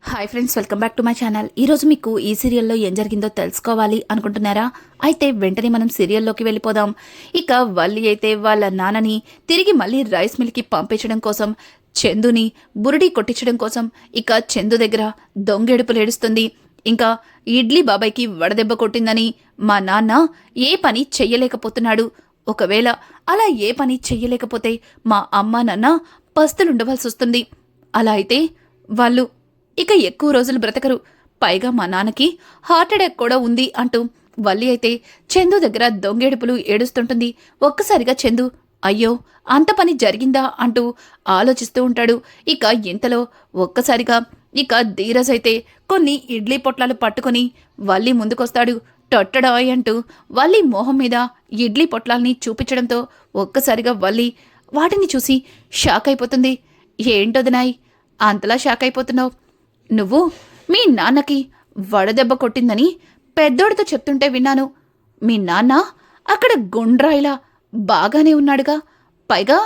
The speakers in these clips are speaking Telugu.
Hi friends, welcome back to my channel. ఈరోజు మీకు ఈ సీరియల్లో ఏం జరిగిందో తెలుసుకోవాలి అనుకుంటున్నారా? అయితే వెంటనే మనం సీరియల్లోకి వెళ్ళిపోదాం. ఇక వల్లి అయితే వాళ్ళ నాన్నని తిరిగి మళ్ళీ రైస్ మిల్కి పంపించడం కోసం, చందుని బురిడి కొట్టించడం కోసం ఇక చందు దగ్గర దొంగెడుపులు ఏడుస్తుంది. ఇంకా ఇడ్లీ బాబాయ్కి వడదెబ్బ కొట్టిందని మా నాన్న ఏ పని చెయ్యలేకపోతున్నాడు. ఒకవేళ అలా ఏ పని చెయ్యలేకపోతే మా అమ్మ నాన్న పస్తులుండవలసి వస్తుంది. అలా అయితే వాళ్ళు ఇక ఎక్కువ రోజులు బ్రతకరు. పైగా మా నాన్నకి హార్ట్ అటాక్ కూడా ఉంది అంటూ వల్లి అయితే చందు దగ్గర దొంగేడుపులు ఏడుస్తుంటుంది. ఒక్కసారిగా చందు అయ్యో అంత పని జరిగిందా అంటూ ఆలోచిస్తూ ఉంటాడు. ఇక ఇంతలో ఒక్కసారిగా ఇక ధీరజ్ అయితే కొన్ని ఇడ్లీ పొట్లాలు పట్టుకొని వల్లి ముందుకొస్తాడు. టొట్టడాయ్ అంటూ వల్లి మొహం మీద ఇడ్లీ పొట్లాల్ని చూపించడంతో ఒక్కసారిగా వల్లి వాటిని చూసి షాక్ అయిపోతుంది. ఏంటొదనాయ్ అంతలా షాక్ అయిపోతున్నావు? నువ్వు మీ నాన్నకి వడదెబ్బ కొట్టిందని పెద్దోడితో చెప్తుంటే విన్నాను. మీ నాన్న అక్కడ గుండ్రాయిలా బాగానే ఉన్నాడుగా. పైగా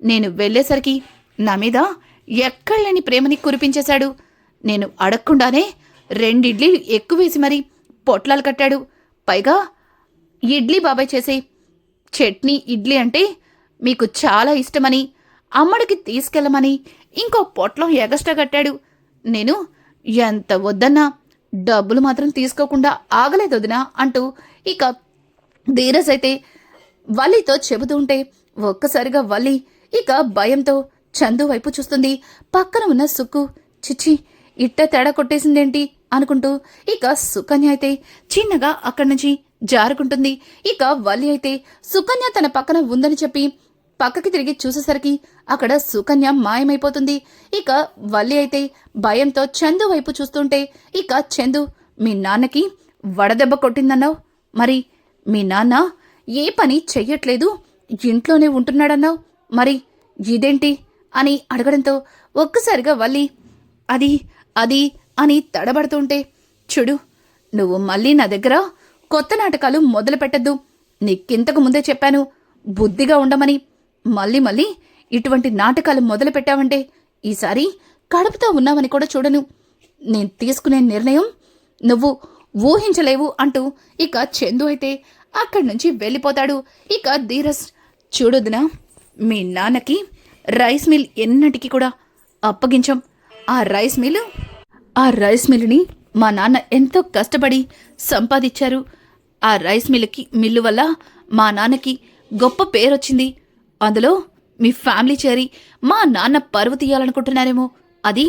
నేను వెళ్ళేసరికి నా మీద ఎక్కడలేని ప్రేమని కురిపించేశాడు. నేను అడగకుండానే 2 ఇడ్లీలు ఎక్కువేసి మరీ పొట్లాలు కట్టాడు. పైగా ఇడ్లీ బాబాయ్ చేసే చట్నీ ఇడ్లీ అంటే మీకు చాలా ఇష్టమని అమ్మడికి తీసుకెళ్ళమని ఇంకో పొట్లం ఎగస్ట్రా కట్టాడు. నేను ఎంత వద్దన్నా డబ్బులు మాత్రం తీసుకోకుండా ఆగలేదు వదినా అంటూ ఇక ధీరజ్ అయితే వల్లితో చెబుతూ ఉంటే ఒక్కసారిగా వల్లి ఇక భయంతో చందు వైపు చూస్తుంది. పక్కన ఉన్న సుక్కు చిచ్చి ఇట్ట తేడా కొట్టేసిందేంటి అనుకుంటూ ఇక సుకన్య అయితే చిన్నగా అక్కడి నుంచి జారుకుంటుంది. ఇక వల్లి అయితే సుకన్య తన పక్కన ఉందని చెప్పి పక్కకి తిరిగి చూసేసరికి అక్కడ సుకన్య మాయమైపోతుంది. ఇక వల్లి అయితే భయంతో చందు వైపు చూస్తుంటే ఇక చందు మీ నాన్నకి వడదెబ్బ కొట్టిందన్నావు, మరి మీ నాన్న ఏ పని చెయ్యట్లేదు, ఇంట్లోనే ఉంటున్నాడన్నావు, మరి ఇదేంటి అని అడగడంతో ఒక్కసారిగా వల్లి అది అది అని తడబడుతుంటే చూడు, నువ్వు మళ్ళీ నా దగ్గర కొత్త నాటకాలు మొదలు పెట్టద్దు. నీకింతకు ముందే చెప్పాను బుద్ధిగా ఉండమని. మళ్ళీ ఇటువంటి నాటకాలు మొదలు పెట్టావంటే ఈసారి కడుపుతో ఉన్నావని కూడా చూడను. నేను తీసుకునే నిర్ణయం నువ్వు ఊహించలేవు అంటూ ఇక చందు అయితే అక్కడి నుంచి వెళ్ళిపోతాడు. ఇక ధీరజ్ చూడొద్దునా, మీ నాన్నకి రైస్ మిల్ ఎన్నటికీ కూడా అప్పగించం. ఆ రైస్ మిల్లుని మా నాన్న ఎంతో కష్టపడి సంపాదించారు. ఆ రైస్ మిల్లు వల్ల మా నాన్నకి గొప్ప పేరొచ్చింది. అందులో మీ ఫ్యామిలీ చేరి మా నాన్న పరువు తీయాలనుకుంటున్నారేమో. అది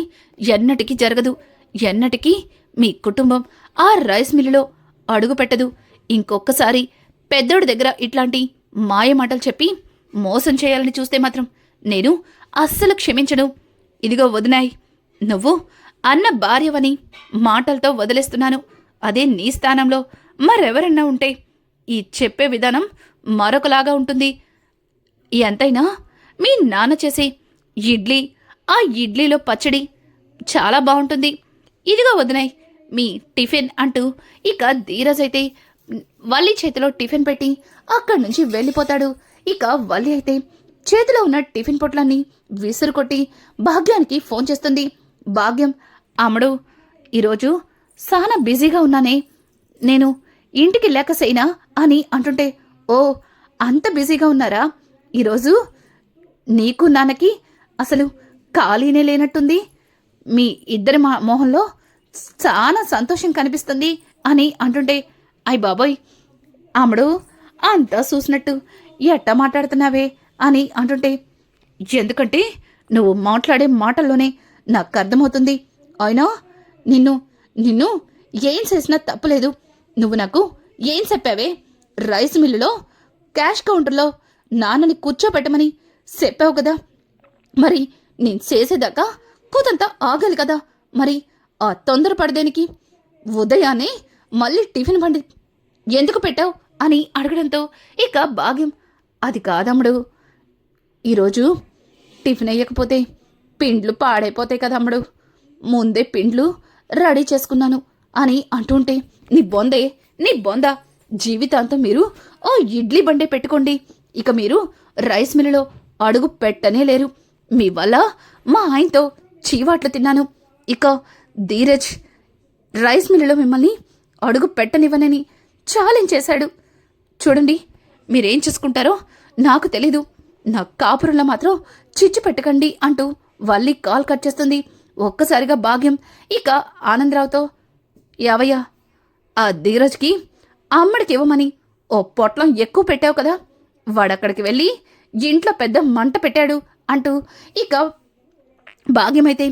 ఎన్నటికీ జరగదు. ఎన్నటికీ మీ కుటుంబం ఆ రైస్ మిల్లులో అడుగు పెట్టదు. ఇంకొకసారి పెద్దోడి దగ్గర ఇట్లాంటి మాయమాటలు చెప్పి మోసం చేయాలని చూస్తే మాత్రం నేను అస్సలు క్షమించను. ఇదిగో వదినాయ్, నువ్వు అన్న భార్యవని మాటలతో వదిలేస్తున్నాను. అదే నీ స్థానంలో మరెవరన్నా ఉంటే ఈ చెప్పే విధానం మరొకలాగా ఉంటుంది. ఎంతైనా మీ నాన్న చేసే ఆ ఇడ్లీలో పచ్చడి చాలా బాగుంటుంది. ఇదిగో వదినాయ్ మీ టిఫిన్ అంటూ ఇక ధీరజ్ అయితే వల్లి చేతిలో టిఫిన్ పెట్టి అక్కడి నుంచి వెళ్ళిపోతాడు. ఇక వల్లి అయితే చేతిలో ఉన్న టిఫిన్ పొట్లన్నీ విసురు కొట్టి భాగ్యానికి ఫోన్ చేస్తుంది. భాగ్యం, అమ్మడు ఈరోజు చాలా బిజీగా ఉన్నానే, నేను ఇంటికి లేకసేనా అని అంటుంటే, ఓ అంత బిజీగా ఉన్నారా? ఈరోజు నీకు నాన్నకి అసలు ఖాళీనే లేనట్టుంది. మీ ఇద్దరి మొహంలో చాలా సంతోషం కనిపిస్తుంది అని అంటుంటే, అయ్ బాబోయ్ అమ్మడు అంతా చూసినట్టు ఎట్టా మాట్లాడుతున్నావే అని అంటుంటే, ఎందుకంటే నువ్వు మాట్లాడే మాటల్లోనే నాకు అర్థమవుతుంది. అయినా నిన్ను ఏం చేసినా తప్పులేదు. నువ్వు నాకు ఏం చెప్పావే? రైస్ మిల్లులో క్యాష్ కౌంటర్లో నాన్నని కూర్చోబెట్టమని చెప్పావు కదా. మరి నేను చేసేదాకా కూతంతా ఆగాలి కదా. మరి ఆ తొందరపడదేనికి? ఉదయాన్నే మళ్ళీ టిఫిన్ బండి ఎందుకు పెట్టావు అని అడగడంతో ఇక భాగ్యం, అది కాదమ్ముడు, ఈరోజు టిఫిన్ వేయకపోతే పిండ్లు పాడైపోతాయి కదమ్ముడు, ముందే పిండ్లు రెడీ చేసుకున్నాను అని అంటుంటే, నీ బొంద జీవితాంతం మీరు ఓ ఇడ్లీ బండే పెట్టుకోండి. ఇక మీరు రైస్ మిల్లులో అడుగు పెట్టనే లేరు. మీ వల్ల మా ఆయనతో చీవాట్లు తిన్నాను. ఇక ధీరజ్ రైస్ మిల్లులో మిమ్మల్ని అడుగు పెట్టనివ్వనని ఛాలెంజ్ చేశాడు. చూడండి, మీరేం చేసుకుంటారో నాకు తెలీదు, నా కాపురంలో మాత్రం చిచ్చు పెట్టకండి అంటూ వల్లి కాల్ కట్ చేస్తుంది. ఒక్కసారిగా భాగ్యం ఇక ఆనందరావుతో, యావయ్య, ఆ ధీరజ్కి అమ్మడికి ఇవ్వమని ఓ పొట్లం ఎక్కువ పెట్టావు కదా, వాడక్కడికి వెళ్ళి ఇంట్లో పెద్ద మంట పెట్టాడు అంటూ ఇక భాగ్యమైతే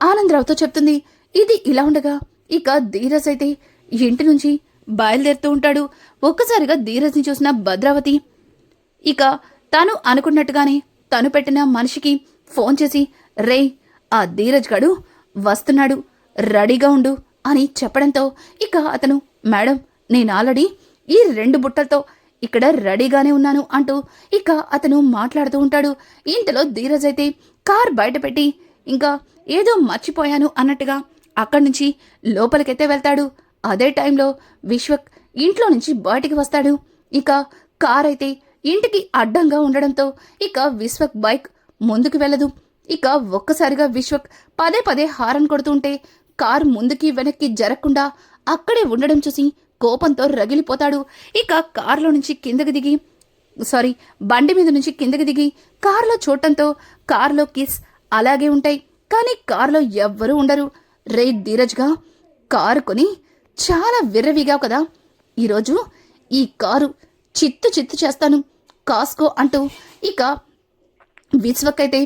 ఆనందరావుతో చెప్తుంది. ఇది ఇలా ఉండగా ఇక ధీరజ్ అయితే ఇంటి నుంచి బయలుదేరుతూ ఉంటాడు. ఒక్కసారిగా ధీరజ్ని చూసిన భద్రావతి ఇక తాను అనుకున్నట్టుగానే తను పెట్టిన మనిషికి ఫోన్ చేసి, రే, ఆ ధీరజ్ గడు వస్తున్నాడు, రెడీగా ఉండు అని చెప్పడంతో ఇక అతను, మేడం, నేను ఆల్రెడీ ఈ 2 బుట్టలతో ఇక్కడ రెడీగానే ఉన్నాను అంటూ ఇక అతను మాట్లాడుతూ ఉంటాడు. ఇంతలో ధీరజ్ అయితే కార్ బయట పెట్టి ఇంకా ఏదో మర్చిపోయాను అన్నట్టుగా అక్కడి నుంచి లోపలికైతే వెళ్తాడు. అదే టైంలో విశ్వక్ ఇంట్లో నుంచి బయటికి వస్తాడు. ఇక కార్ అయితే ఇంటికి అడ్డంగా ఉండడంతో ఇక విశ్వక్ బైక్ ముందుకు వెళ్ళదు. ఇక ఒక్కసారిగా విశ్వక్ పదే పదే హారన్ కొడుతుంటే కారు ముందుకి వెనక్కి జరగకుండా అక్కడే ఉండడం చూసి కోపంతో రగిలిపోతాడు. ఇక కారులో నుంచి కిందకి దిగి బండి మీద నుంచి కిందకి దిగి కారులో చూడటంతో కారులో కిస్ అలాగే ఉంటాయి, కానీ కారులో ఎవ్వరూ ఉండరు. రే ధీరజ్గా కారు కొని చాలా విర్రవిగా కదా, ఈరోజు ఈ కారు చిత్తు చేస్తాను, కాస్కో అంటూ ఇక విశ్వక్ అయితే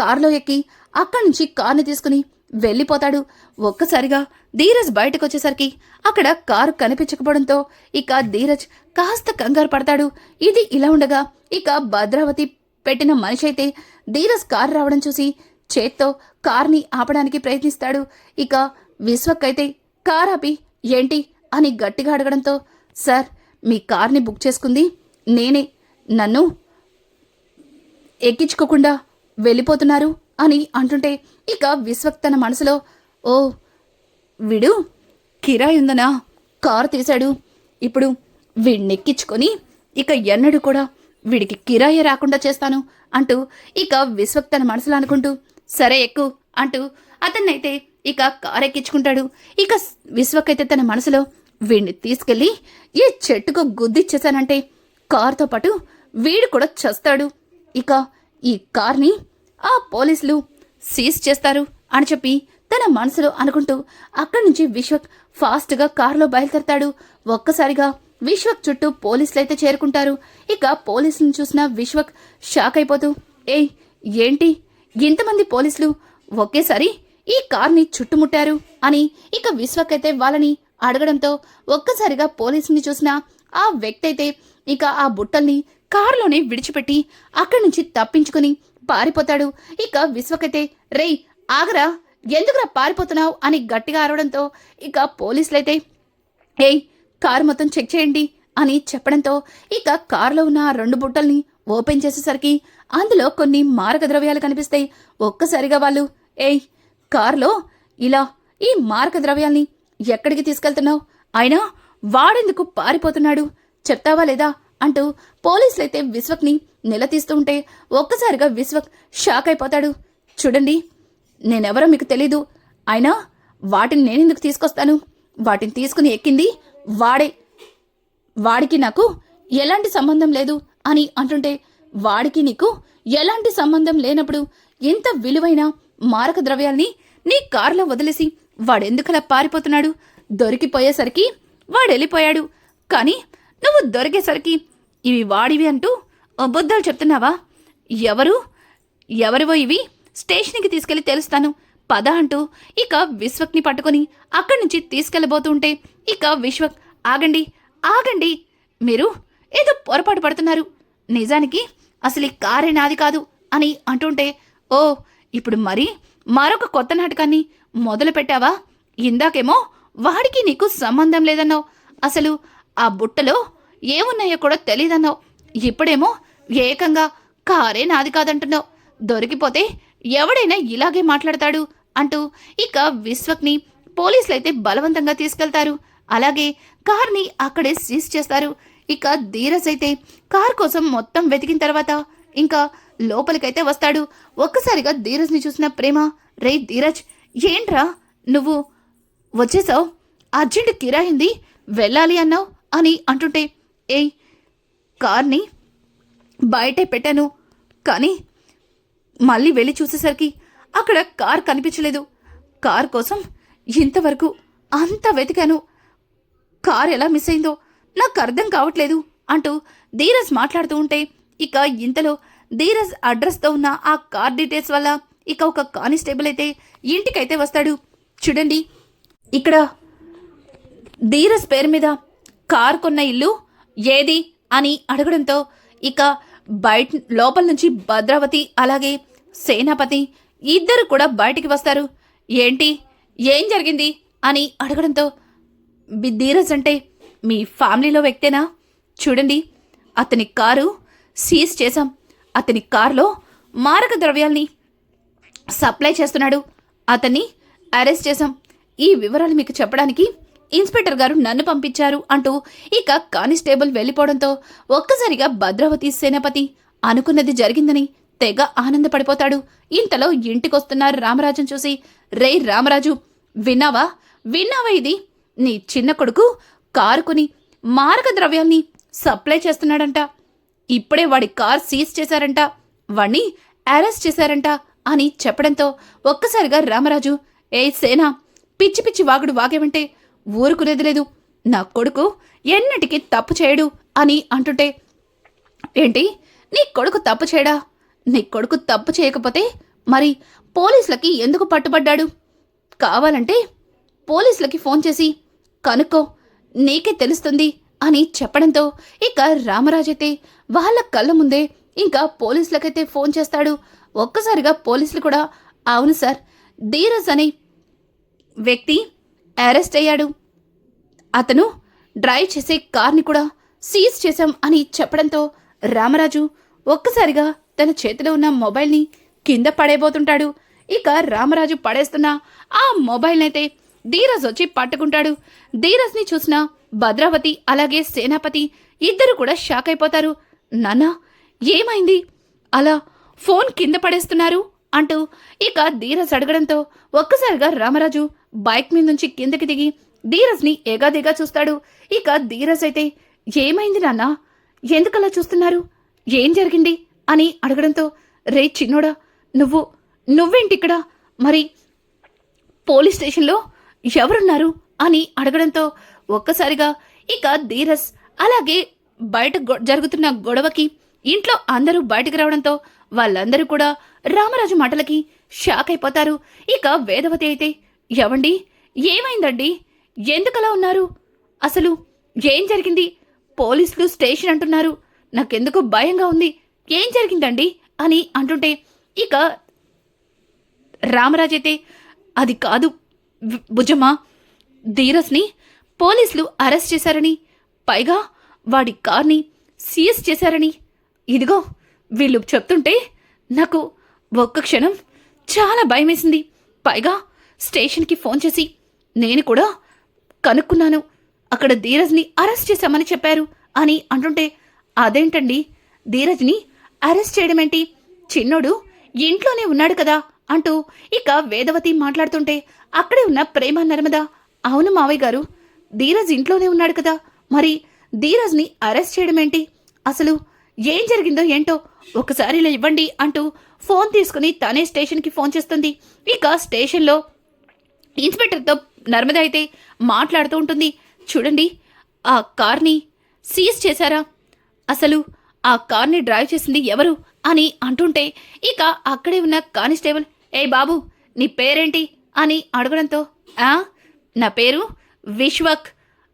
కారులో ఎక్కి అక్కడి నుంచి కార్ని తీసుకుని వెళ్ళిపోతాడు. ఒక్కసారిగా ధీరజ్ బయటకు వచ్చేసరికి అక్కడ కారు కనిపించకపోవడంతో ఇక ధీరజ్ కాస్త కంగారు పడతాడు. ఇది ఇలా ఉండగా ఇక భద్రావతి పెట్టిన మనిషి అయితే ధీరజ్ కారు రావడం చూసి చేత్తో కార్ని ఆపడానికి ప్రయత్నిస్తాడు. ఇక విశ్వక్ అయితే కార్ ఆపి ఏంటి అని గట్టిగా అడగడంతో, సార్, మీ కార్ని బుక్ చేసుకుంది నేనే, నన్ను ఎక్కించుకోకుండా వెళ్ళిపోతున్నారు అని అంటుంటే ఇక విశ్వక్ తన మనసులో, ఓ, వీడు కిరాయి ఉందనా కారు తీశాడు, ఇప్పుడు వీడినెక్కించుకొని ఇక ఎన్నడూ కూడా వీడికి కిరాయి రాకుండా చేస్తాను అంటూ ఇక విశ్వక్ తన మనసులో అనుకుంటూ, సరే ఎక్కు అంటూ అతన్నైతే ఇక కారు ఎక్కించుకుంటాడు. ఇక విశ్వక్ అయితే తన మనసులో, వీడిని తీసుకెళ్లి ఈ చెట్టుకు గుద్దిచ్చేశానంటే కారుతో పాటు వీడు కూడా చస్తాడు, ఇక ఈ కార్ని ఆ పోలీసులు సీజ్ చేస్తారు అని చెప్పి తన మనసులో అనుకుంటూ అక్కడి నుంచి విశ్వక్ ఫాస్ట్గా కారులో బయలుదేరతాడు. ఒక్కసారిగా విశ్వక్ చుట్టూ పోలీసులైతే చేరుకుంటారు. ఇక పోలీసులను చూసిన విశ్వక్ షాక్ అయిపోతూ, ఏయ్, ఏంటి ఇంతమంది పోలీసులు ఒకేసారి ఈ కార్ని చుట్టుముట్టారు అని ఇక విశ్వక్ అయితే వాళ్ళని అడగడంతో ఒక్కసారిగా పోలీసుని చూసిన ఆ వ్యక్తి అయితే ఇక ఆ బుట్టల్ని కారులోనే విడిచిపెట్టి అక్కడి నుంచి తప్పించుకుని పారిపోతాడు. ఇక విశ్వక్ అయితే, రేయ్ ఆగరా, ఎందుకురా పారిపోతున్నావు అని గట్టిగా అరవడంతో ఇక పోలీసులైతే, ఏయ్, కారు మొత్తం చెక్ చేయండి అని చెప్పడంతో ఇక కారులో ఉన్న 2 బుట్టల్ని ఓపెన్ చేసేసరికి అందులో కొన్ని మారక ద్రవ్యాలు కనిపిస్తాయి. ఒక్కసారిగా వాళ్ళు, ఏయ్, కారులో ఇలా ఈ మారక ద్రవ్యాల్ని ఎక్కడికి తీసుకెళ్తున్నావు, అయినా వాడెందుకు పారిపోతున్నాడు చెప్తావా లేదా అంటూ పోలీసులైతే విశ్వక్ని నిలదీస్తూ ఉంటే ఒక్కసారిగా విశ్వక్ షాక్ అయిపోతాడు. చూడండి, నేనెవరో మీకు తెలీదు, అయినా వాటిని నేనెందుకు తీసుకొస్తాను, వాటిని తీసుకుని ఎక్కింది వాడికి నాకు ఎలాంటి సంబంధం లేదు అని అంటుంటే, వాడికి నీకు ఎలాంటి సంబంధం లేనప్పుడు ఇంత విలువైన మారక ద్రవ్యాల్ని నీ కారులో వదిలేసి వాడెందుకలా పారిపోతున్నాడు, దొరికిపోయేసరికి వాడెళ్ళిపోయాడు, కానీ నువ్వు దొరికేసరికి ఇవి వాడివి అంటూ అబద్ధాలు చెప్తున్నావా, ఎవరివో ఇవి స్టేషన్కి తీసుకెళ్లి తెలుస్తాను పద అంటూ ఇక విశ్వక్ని పట్టుకొని అక్కడి నుంచి తీసుకెళ్లబోతూ ఉంటే ఇక విశ్వక్, ఆగండి, మీరు ఏదో పొరపాటు పడుతున్నారు, నిజానికి అసలు ఈ కారే నాది కాదు అని అంటుంటే, ఓ, ఇప్పుడు మరొక కొత్త నాటకాన్ని మొదలు పెట్టావా, ఇందాకేమో వాడికి నీకు సంబంధం లేదన్నావు, అసలు ఆ బుట్టలో ఏమున్నాయో కూడా తెలీదన్నావు, ఇప్పుడేమో ఏకంగా కారే నాది కాదంటున్నావు, దొరికిపోతే ఎవడైనా ఇలాగే మాట్లాడతాడు అంటూ ఇక విశ్వక్ని పోలీసులైతే బలవంతంగా తీసుకెళ్తారు. అలాగే కార్ని అక్కడే సీజ్ చేస్తారు. ఇక ధీరజ్ అయితే కార్ కోసం మొత్తం వెతికిన తర్వాత ఇంకా లోపలికైతే వస్తాడు. ఒక్కసారిగా ధీరజ్ని చూసిన ప్రేమ, రే ధీరజ్, ఏంట్రా నువ్వు వచ్చేసావు? అర్జెంట్ కిరాయింది, వెళ్ళాలి అన్నావు అని అంటుంటే, ఏయ్, కార్ని బయటే పెట్టాను, కానీ మళ్ళీ వెళ్ళి చూసేసరికి అక్కడ కార్ కనిపించలేదు. కార్ కోసం ఇంతవరకు అంతా వెతికాను, కార్ ఎలా మిస్ అయిందో నాకు అర్థం కావట్లేదు అంటూ ధీరజ్ మాట్లాడుతూ ఉంటే, ఇక ఇంతలో ధీరజ్ అడ్రస్తో ఉన్న ఆ కార్ డీటెయిల్స్ వల్ల ఇక ఒక కానిస్టేబుల్ అయితే ఇంటికైతే వస్తాడు. చూడండి, ఇక్కడ ధీరజ్ పేరు మీద కార్ కొన్న ఇల్లు ఏది అని అడగడంతో ఇక లోపల నుంచి భద్రావతి అలాగే సేనాపతి ఇద్దరు కూడా బయటికి వస్తారు. ఏంటి, ఏం జరిగింది అని అడగడంతో, ధీరజ్ అంటే మీ ఫ్యామిలీలో వ్యక్తేనా? చూడండి, అతని కారు సీజ్ చేశాం, అతని కారులో మారక ద్రవ్యాల్ని సప్లై చేస్తున్నాడు, అతన్ని అరెస్ట్ చేశాం. ఈ వివరాలు మీకు చెప్పడానికి ఇన్స్పెక్టర్ గారు నన్ను పంపించారు అంటూ ఇక కానిస్టేబుల్ వెళ్ళిపోవడంతో ఒక్కసారిగా భద్రావతి సేనాపతి అనుకున్నది జరిగిందని తెగ ఆనందపడిపోతాడు. ఇంతలో ఇంటికొస్తున్నారు రామరాజును చూసి, రే రామరాజు, విన్నావా ఇది? నీ చిన్న కొడుకు కారు కొని మారక ద్రవ్యాల్ని సప్లై చేస్తున్నాడంట, ఇప్పుడే వాడి కార్ సీజ్ చేశారంట, వాణ్ణి అరెస్ట్ చేశారంట అని చెప్పడంతో ఒక్కసారిగా రామరాజు, ఏ సేనా, పిచ్చి పిచ్చి వాగుడు వాగేవంటే ఊరుకునేది లేదు, నా కొడుకు ఎన్నటికీ తప్పు చేయడు అని అంటుంటే, ఏంటి, నీ కొడుకు తప్పు చేయడా? నీ కొడుకు తప్పు చేయకపోతే మరి పోలీసులకి ఎందుకు పట్టుబడ్డాడు? కావాలంటే పోలీసులకి ఫోన్ చేసి కనుక్కో, నీకే తెలుస్తుంది అని చెప్పడంతో ఇక రామరాజైతే వాళ్ళ కళ్ళ ముందే ఇంకా పోలీసులకైతే ఫోన్ చేస్తాడు. ఒక్కసారిగా పోలీసులు కూడా, అవును సార్, ధీరజ్ అనే వ్యక్తి అరెస్ట్ అయ్యాడు, అతను డ్రైవ్ చేసే కార్ని కూడా సీజ్ చేశాం అని చెప్పడంతో రామరాజు ఒక్కసారిగా తన చేతిలో ఉన్న మొబైల్ని కింద పడేయబోతుంటాడు. ఇక రామరాజు పడేస్తున్న ఆ మొబైల్నైతే ధీరజ్ వచ్చి పట్టుకుంటాడు. ధీరజ్ని చూసిన భద్రావతి అలాగే సేనాపతి ఇద్దరు కూడా షాక్ అయిపోతారు. నాన్నా, ఏమైంది, అలా ఫోన్ కింద పడేస్తున్నారు అంటూ ఇక ధీరజ్ అడగడంతో ఒక్కసారిగా రామరాజు బైక్ మీద నుంచి కిందకి దిగి ధీరజ్ని ఏగాదిగా చూస్తాడు. ఇక ధీరజ్ అయితే, ఏమైంది నాన్నా, ఎందుకలా చూస్తున్నారు, ఏం జరిగింది అని అడగడంతో, రే చిన్నోడా, నువ్వేంటిక్కడ, మరి పోలీస్ స్టేషన్లో ఎవరున్నారు అని అడగడంతో ఒక్కసారిగా ఇక ధీరజ్ అలాగే బయట జరుగుతున్న గొడవకి ఇంట్లో అందరూ బయటకు రావడంతో వాళ్ళందరూ కూడా రామరాజు మాటలకి షాక్ అయిపోతారు. ఇక వేదవతి అయితే, ఎవండి, ఏమైందండి, ఎందుకలా ఉన్నారు, అసలు ఏం జరిగింది, పోలీసులు స్టేషన్ అంటున్నారు, నాకెందుకు భయంగా ఉంది, ఏం జరిగిందండి అని అంటుంటే ఇక రామరాజైతే, అది కాదు భుజమ్మా, ధీరజ్ని పోలీసులు అరెస్ట్ చేశారని, పైగా వాడి కార్ని సీజ్ చేశారని ఇదిగో వీళ్ళు చెప్తుంటే నాకు ఒక్క క్షణం చాలా భయమేసింది. పైగా స్టేషన్కి ఫోన్ చేసి నేను కూడా కనుక్కున్నాను, అక్కడ ధీరజ్ని అరెస్ట్ చేశామని చెప్పారు అని అంటుంటే, అదేంటండి, ధీరజ్ని అరెస్ట్ చేయడమేంటి, చిన్నోడు ఇంట్లోనే ఉన్నాడు కదా అంటూ ఇక వేదవతి మాట్లాడుతుంటే అక్కడే ఉన్న ప్రేమ నర్మద, అవును మావయ్య గారు, ధీరజ్ ఇంట్లోనే ఉన్నాడు కదా, మరి ధీరజ్ని అరెస్ట్ చేయడమేంటి, అసలు ఏం జరిగిందో ఏంటో ఒకసారి ఇలా ఇవ్వండి అంటూ ఫోన్ తీసుకుని తనే స్టేషన్కి ఫోన్ చేస్తుంది. ఇక స్టేషన్లో ఇన్స్పెక్టర్తో నర్మద అయితే మాట్లాడుతూ ఉంటుంది. చూడండి, ఆ కార్ని సీజ్ చేశారా, అసలు ఆ కార్ని డ్రైవ్ చేసింది ఎవరు అని అంటుంటే ఇక అక్కడే ఉన్న కానిస్టేబుల్, ఏ బాబు, నీ పేరేంటి అని అడగడంతో, నా పేరు విశ్వక్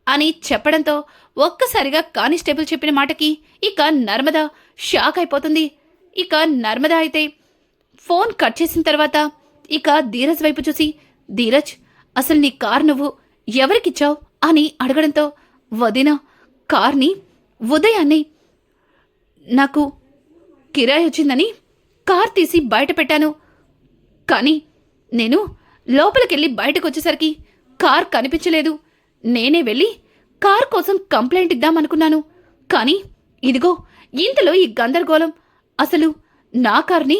అని చెప్పడంతో ఒక్కసారిగా కానిస్టేబుల్ చెప్పిన మాటకి ఇక నర్మద షాక్ అయిపోతుంది. ఇక నర్మద అయితే ఫోన్ కట్ చేసిన తర్వాత ఇక ధీరజ్ వైపు చూసి, ధీరజ్, అసలు నీ కార్ నువ్వు ఎవరికిచ్చావు అని అడగడంతో, వదిన, కార్ని ఉదయాన్నే నాకు కిరాయి వచ్చిందని కార్ తీసి బయట పెట్టాను, కానీ నేను లోపలికెళ్ళి బయటకు వచ్చేసరికి కార్ కనిపించలేదు, నేనే వెళ్ళి కార్ కోసం కంప్లైంట్ ఇద్దామనుకున్నాను, కానీ ఇదిగో ఇంతలో ఈ గందరగోళం అసలు నా కార్ని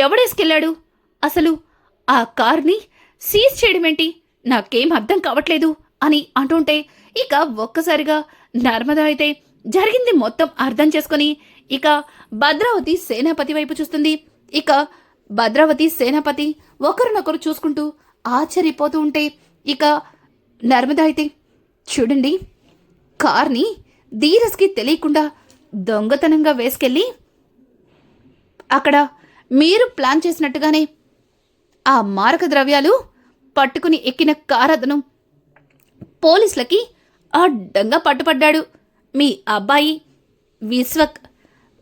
ఎవడేసుకెళ్ళాడు? అసలు ఆ కార్ని సీజ్ చేయడమేంటి? నాకేం అర్థం కావట్లేదు అని అంటుంటే ఇక ఒక్కసారిగా నర్మద అయితే జరిగింది మొత్తం అర్థం చేసుకొని ఇక భద్రావతి సేనాపతి వైపు చూస్తుంది. ఇక భద్రావతి సేనాపతి ఒకరినొకరు చూసుకుంటూ ఆశ్చర్యపోతూ ఉంటే ఇక నర్మద అయితే చూడండి, కార్ని ధీరజ్కి తెలియకుండా దొంగతనంగా వేసుకెళ్ళి అక్కడ మీరు ప్లాన్ చేసినట్టుగానే ఆ మారక ద్రవ్యాలు పట్టుకుని ఎక్కిన కార్ అతను పోలీసులకి అడ్డంగా పట్టుపడ్డాడు. మీ అబ్బాయి విశ్వక్,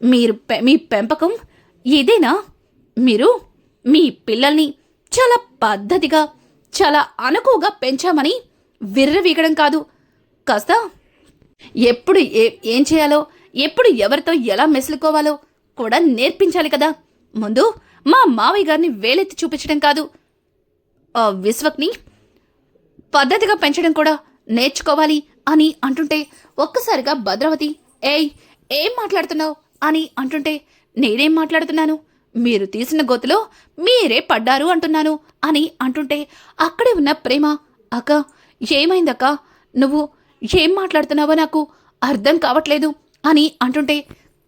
మీ పెంపకం ఇదేనా? మీరు మీ పిల్లల్ని చాలా పద్ధతిగా చాలా అనుకువగా పెంచామని విర్రవీగడం కాదు, కాస్త ఎప్పుడు ఏం చేయాలో, ఎప్పుడు ఎవరితో ఎలా మెసులుకోవాలో కూడా నేర్పించాలి కదా. ముందు మా మావయ్య గారిని వేలెత్తి చూపించడం కాదు, ఆ విశ్వక్ని పద్ధతిగా పెంచడం కూడా నేర్చుకోవాలి అని అంటుంటే ఒక్కసారిగా భద్రావతి ఏం మాట్లాడుతున్నావు అని అంటుంటే నేనేం మాట్లాడుతున్నాను, మీరు తీసిన గోతులో మీరే పడ్డారు అంటున్నాను అని అంటుంటే అక్కడే ఉన్న ప్రేమ అక్క ఏమైందక్క, నువ్వు ఏం మాట్లాడుతున్నావో నాకు అర్థం కావట్లేదు అని అంటుంటే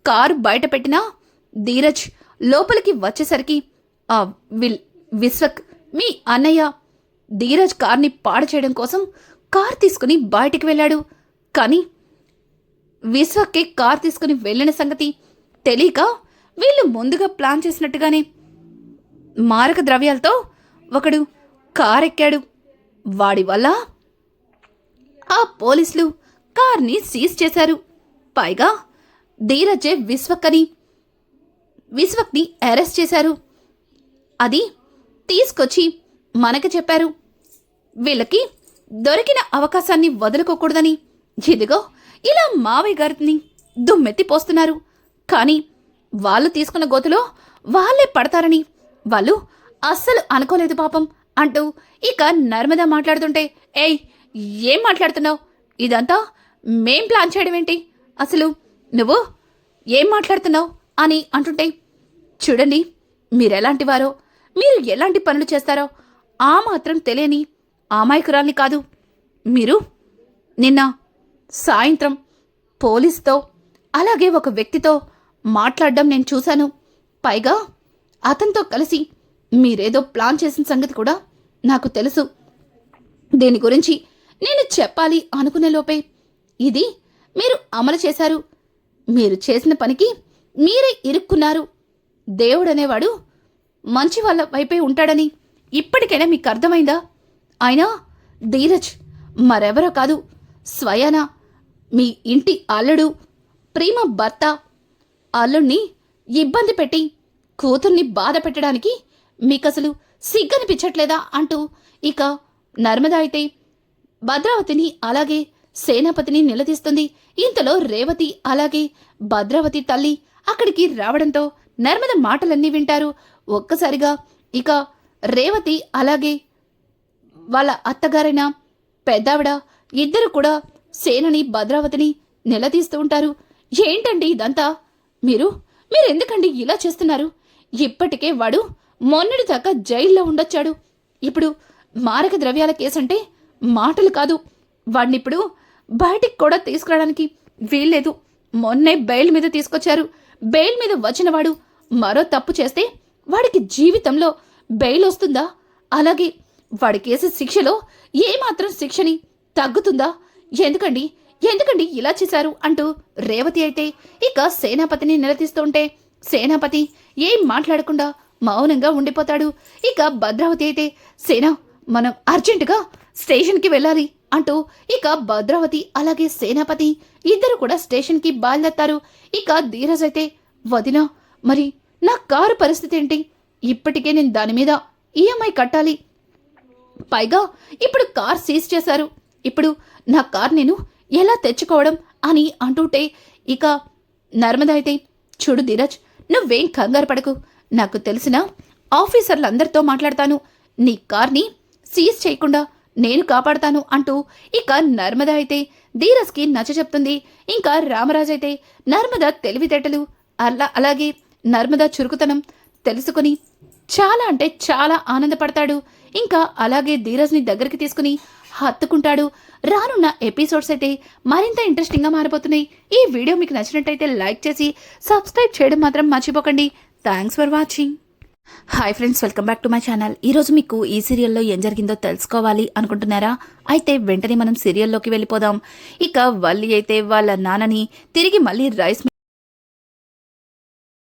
కారు బయట పెట్టినా ధీరజ్ లోపలికి వచ్చేసరికి ఆ విశ్వక్ మీ అన్నయ్య ధీరజ్ కార్ని పాడు చేయడం కోసం కార్ తీసుకుని బయటికి వెళ్ళాడు. కానీ విశ్వక్కి కార్ తీసుకుని వెళ్ళిన సంగతి తెలియక వీళ్ళు ముందుగా ప్లాన్ చేసినట్టుగానే మారక ద్రవ్యాలతో ఒకడు కారెక్కాడు. వాడి వల్ల ఆ పోలీసులు కార్ని సీజ్ చేశారు. పైగా ధీరజే విశ్వక్ని అరెస్ట్ చేశారు. అది తీసుకొచ్చి మనకి చెప్పారు. వీళ్ళకి దొరికిన అవకాశాన్ని వదులుకోకూడదని ఇదిగో ఇలా మావయ్య గారిని దుమ్మెత్తి పోస్తున్నారు. కానీ వాళ్ళు తీసుకున్న గోతులో వాళ్ళే పడతారని వాళ్ళు అస్సలు అనుకోలేదు పాపం అంటూ ఇక నర్మద మాట్లాడుతుంటే ఏం మాట్లాడుతున్నావు? ఇదంతా మేం ప్లాన్ చేయడం ఏంటి? అసలు నువ్వు ఏం మాట్లాడుతున్నావు అని అంటుంటే చూడండి, మీరెలాంటి వారో, మీరు ఎలాంటి పనులు చేస్తారో ఆ మాత్రం తెలియని అమాయకురాల్ని కాదు. మీరు నిన్న సాయంత్రం పోలీస్తో అలాగే ఒక వ్యక్తితో మాట్లాడడం నేను చూశాను. పైగా అతనితో కలిసి మీరేదో ప్లాన్ చేసిన సంగతి కూడా నాకు తెలుసు. దీని గురించి నేను చెప్పాలి అనుకునే లోపే ఇది మీరు అమలు చేశారు. మీరు చేసిన పనికి మీరే ఇరుక్కున్నారు. దేవుడనేవాడు మంచి వాళ్ళ వైపే ఉంటాడని ఇప్పటికైనా మీకు అర్థమైందా? అయినా ధీరజ్ మరెవరో కాదు, స్వయానా మీ ఇంటి అల్లుడు, ప్రేమ భర్త. అల్లుణ్ణి ఇబ్బంది పెట్టి కూతుర్ని బాధ పెట్టడానికి మీకసలు సిగ్గనిపించట్లేదా అంటూ ఇక నర్మద అయితే భద్రావతిని అలాగే సేనాపతిని నిలదీస్తుంది. ఇంతలో రేవతి అలాగే భద్రావతి తల్లి అక్కడికి రావడంతో నర్మద మాటలన్నీ వింటారు. ఒక్కసారిగా ఇక రేవతి అలాగే వాళ్ళ అత్తగారైన పెద్దావిడ ఇద్దరు కూడా సేనని భద్రావతిని నిలదీస్తూ ఉంటారు. ఏంటండి ఇదంతా? మీరెందుకండి ఇలా చేస్తున్నారు? ఇప్పటికే వాడు మొన్నటి దాకా జైల్లో ఉండొచ్చాడు. ఇప్పుడు మారక ద్రవ్యాల కేసంటే మాటలు కాదు. వాడినిప్పుడు బయటికి కూడా తీసుకురావడానికి వీల్లేదు. మొన్నే బెయిల్ మీద తీసుకొచ్చారు. బెయిల్ మీద వచ్చిన వాడు మరో తప్పు చేస్తే వాడికి జీవితంలో బెయిల్ వస్తుందా? అలాగే వాడి కేసు శిక్షలో ఏమాత్రం శిక్షని తగ్గుతుందా? ఎందుకండి ఇలా చేశారు అంటూ రేవతి అయితే ఇక సేనాపతిని నిలదీస్తూ ఉంటే సేనాపతి ఏం మాట్లాడకుండా మౌనంగా ఉండిపోతాడు. ఇక భద్రావతి అయితే సేనా, మనం అర్జెంటుగా స్టేషన్కి వెళ్ళాలి అంటూ ఇక భద్రావతి అలాగే సేనాపతి ఇద్దరు కూడా స్టేషన్కి బయలుదేరతారు. ఇక ధీరజ్ అయితే వదినా, మరి నా కారు పరిస్థితి ఏంటి? ఇప్పటికే నేను దాని మీద ఈఎంఐ కట్టాలి. పైగా ఇప్పుడు కార్ సీజ్ చేశారు. ఇప్పుడు నా కార్ నేను ఎలా తెచ్చుకోవడం అని అంటుంటే ఇక నర్మద అయితే చూడు ధీరజ్, నువ్వేం కంగారు పడకు. నాకు తెలిసిన ఆఫీసర్లందరితో మాట్లాడతాను. నీ కార్ని సీజ్ చేయకుండా నేను కాపాడతాను అంటూ ఇక నర్మద అయితే ధీరజ్కి నచ్చ చెప్తుంది. ఇంకా రామరాజు అయితే నర్మద తెలివితేటలు అలాగే నర్మదా చురుకుతనం తెలుసుకుని చాలా అంటే చాలా ఆనందపడతాడు. ఇంకా అలాగే ధీరజ్ని దగ్గరికి తీసుకుని హత్తుకుంటాడు. రానున్న ఎపిసోడ్స్ అయితే మరింత ఇంట్రెస్టింగ్గా మారిపోతున్నాయి. ఈ వీడియో మీకు నచ్చినట్టయితే లైక్ చేసి సబ్స్క్రైబ్ చేయడం మాత్రం మర్చిపోకండి. Thanks for watching. Hi friends, welcome back to my channel. ఈరోజు మీకు ఈ సీరియల్లో ఏం జరిగిందో తెలుసుకోవాలి అనుకుంటున్నారా? అయితే వెంటనే మనం సీరియల్లోకి వెళ్ళిపోదాం. ఇక వల్లి అయితే వాళ్ళ నాన్నని తిరిగి మళ్ళీ రైస్